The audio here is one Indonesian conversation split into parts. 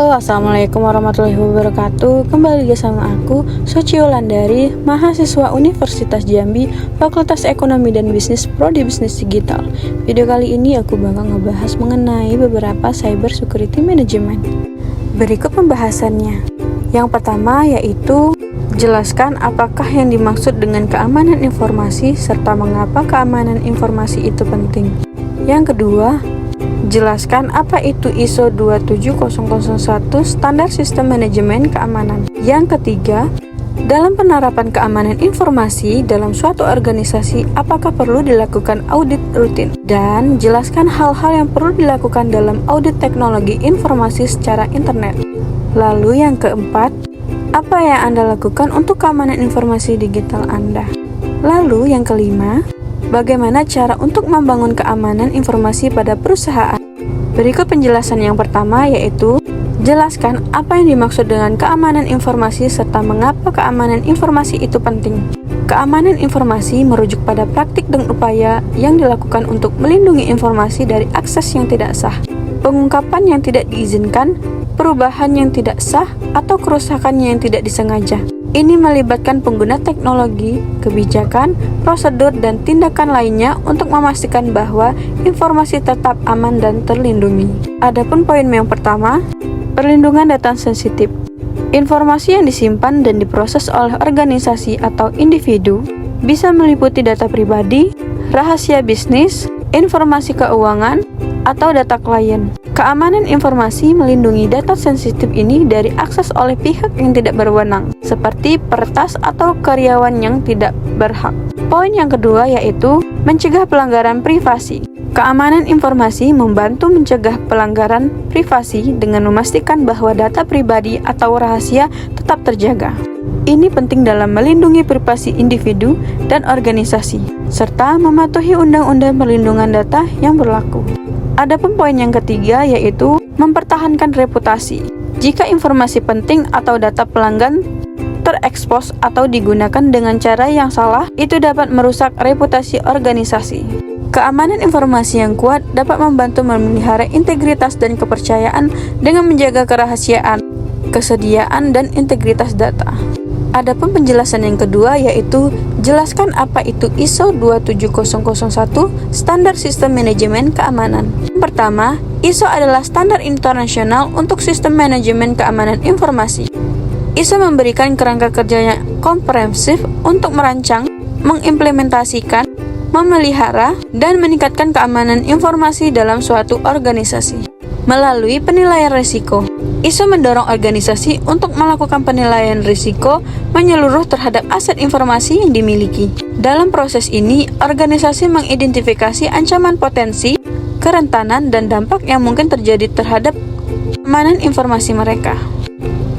Halo, assalamualaikum warahmatullahi wabarakatuh. Kembali lagi sama aku, Soci Wulandari, mahasiswa Universitas Jambi, Fakultas Ekonomi dan Bisnis, Prodi Bisnis Digital. Video kali ini aku bakal ngebahas mengenai beberapa cyber security management. Berikut pembahasannya. Yang pertama yaitu jelaskan apakah yang dimaksud dengan keamanan informasi serta mengapa keamanan informasi itu penting. Yang kedua, jelaskan apa itu ISO 27001 Standar Sistem Manajemen Keamanan. Yang ketiga, dalam penerapan keamanan informasi dalam suatu organisasi, apakah perlu dilakukan audit rutin? Dan jelaskan hal-hal yang perlu dilakukan dalam audit teknologi informasi secara internet. Lalu yang keempat, apa yang Anda lakukan untuk keamanan informasi digital Anda? Lalu yang kelima, bagaimana cara untuk membangun keamanan informasi pada perusahaan? Berikut penjelasan yang pertama yaitu jelaskan apa yang dimaksud dengan keamanan informasi serta mengapa keamanan informasi itu penting. Keamanan informasi merujuk pada praktik dan upaya yang dilakukan untuk melindungi informasi dari akses yang tidak sah, pengungkapan yang tidak diizinkan, perubahan yang tidak sah, atau kerusakan yang tidak disengaja. Ini melibatkan pengguna teknologi, kebijakan, prosedur, dan tindakan lainnya untuk memastikan bahwa informasi tetap aman dan terlindungi. Adapun poin yang pertama, perlindungan data sensitif. Informasi yang disimpan dan diproses oleh organisasi atau individu bisa meliputi data pribadi, rahasia bisnis, informasi keuangan, atau data klien. Keamanan informasi melindungi data sensitif ini dari akses oleh pihak yang tidak berwenang, seperti peretas atau karyawan yang tidak berhak. Poin yang kedua yaitu mencegah pelanggaran privasi. Keamanan informasi membantu mencegah pelanggaran privasi dengan memastikan bahwa data pribadi atau rahasia tetap terjaga. Ini penting dalam melindungi privasi individu dan organisasi, serta mematuhi undang-undang perlindungan data yang berlaku. Adapun poin yang ketiga yaitu mempertahankan reputasi. Jika informasi penting atau data pelanggan terekspos atau digunakan dengan cara yang salah, itu dapat merusak reputasi organisasi. Keamanan informasi yang kuat dapat membantu memelihara integritas dan kepercayaan dengan menjaga kerahasiaan, kesediaan, dan integritas data. Adapun penjelasan yang kedua yaitu jelaskan apa itu ISO 27001 Standar Sistem Manajemen Keamanan. Pertama, ISO adalah standar internasional untuk sistem manajemen keamanan informasi. ISO memberikan kerangka kerja yang komprehensif untuk merancang, mengimplementasikan, memelihara, dan meningkatkan keamanan informasi dalam suatu organisasi. Melalui penilaian risiko, ISO mendorong organisasi untuk melakukan penilaian risiko menyeluruh terhadap aset informasi yang dimiliki. Dalam proses ini, organisasi mengidentifikasi ancaman potensi, kerentanan, dan dampak yang mungkin terjadi terhadap keamanan informasi mereka.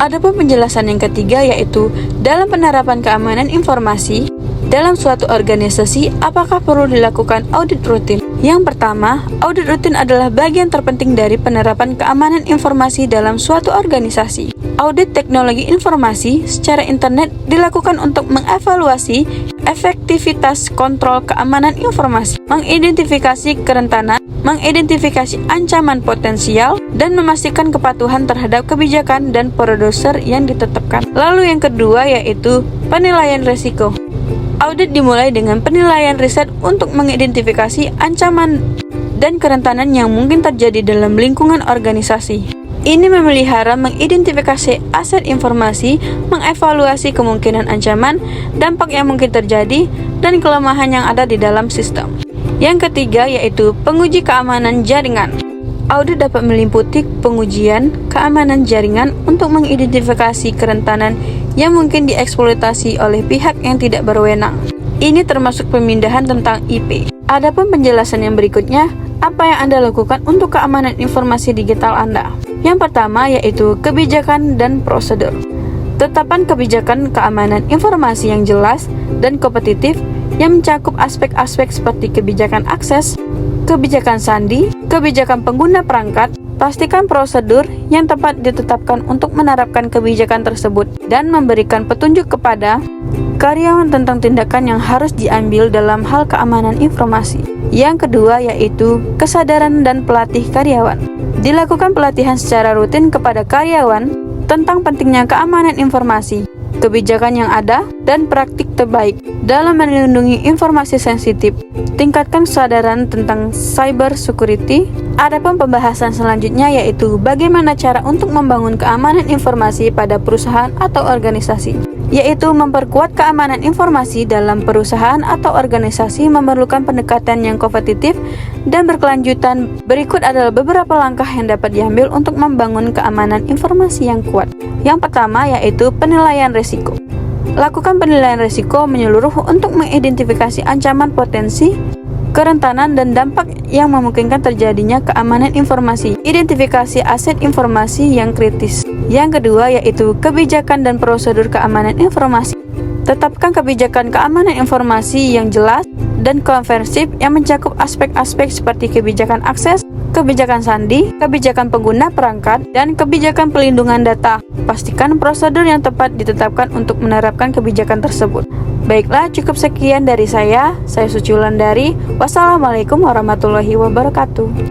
Adapun penjelasan yang ketiga yaitu dalam penerapan keamanan informasi dalam suatu organisasi, apakah perlu dilakukan audit rutin? Yang pertama, audit rutin adalah bagian terpenting dari penerapan keamanan informasi dalam suatu organisasi. Audit teknologi informasi secara internet dilakukan untuk mengevaluasi efektivitas kontrol keamanan informasi, mengidentifikasi kerentanan, mengidentifikasi ancaman potensial, dan memastikan kepatuhan terhadap kebijakan dan prosedur yang ditetapkan. Lalu yang kedua yaitu penilaian risiko. Audit dimulai dengan penilaian riset untuk mengidentifikasi ancaman dan kerentanan yang mungkin terjadi dalam lingkungan organisasi. Ini memelihara mengidentifikasi aset informasi, mengevaluasi kemungkinan ancaman, dampak yang mungkin terjadi, dan kelemahan yang ada di dalam sistem. Yang ketiga yaitu penguji keamanan jaringan. Audit dapat meliputi pengujian keamanan jaringan untuk mengidentifikasi kerentanan yang mungkin dieksploitasi oleh pihak yang tidak berwenang. Ini termasuk pemindahan tentang IP. Adapun penjelasan yang berikutnya, apa yang Anda lakukan untuk keamanan informasi digital Anda? Yang pertama yaitu kebijakan dan prosedur. Tetapan kebijakan keamanan informasi yang jelas dan kompetitif yang mencakup aspek-aspek seperti kebijakan akses, kebijakan sandi, kebijakan pengguna perangkat. Pastikan prosedur yang tepat ditetapkan untuk menerapkan kebijakan tersebut dan memberikan petunjuk kepada karyawan tentang tindakan yang harus diambil dalam hal keamanan informasi. Yang kedua yaitu kesadaran dan pelatih karyawan. Dilakukan pelatihan secara rutin kepada karyawan tentang pentingnya keamanan informasi, kebijakan yang ada, dan praktik terbaik dalam melindungi informasi sensitif. Tingkatkan kesadaran tentang cyber security. Adapun pembahasan selanjutnya yaitu bagaimana cara untuk membangun keamanan informasi pada perusahaan atau organisasi, yaitu memperkuat keamanan informasi dalam perusahaan atau organisasi memerlukan pendekatan yang kompetitif dan berkelanjutan. Berikut adalah beberapa langkah yang dapat diambil untuk membangun keamanan informasi yang kuat. Yang pertama yaitu penilaian risiko. Lakukan penilaian risiko menyeluruh untuk mengidentifikasi ancaman, potensi, kerentanan, dan dampak yang memungkinkan terjadinya keamanan informasi. Identifikasi aset informasi yang kritis. Yang kedua yaitu kebijakan dan prosedur keamanan informasi. Tetapkan kebijakan keamanan informasi yang jelas dan komprehensif yang mencakup aspek-aspek seperti kebijakan akses, kebijakan sandi, kebijakan pengguna perangkat, dan kebijakan pelindungan data. Pastikan prosedur yang tepat ditetapkan untuk menerapkan kebijakan tersebut. Baiklah, cukup sekian dari saya. Saya Suci Wulandari. Wassalamualaikum warahmatullahi wabarakatuh.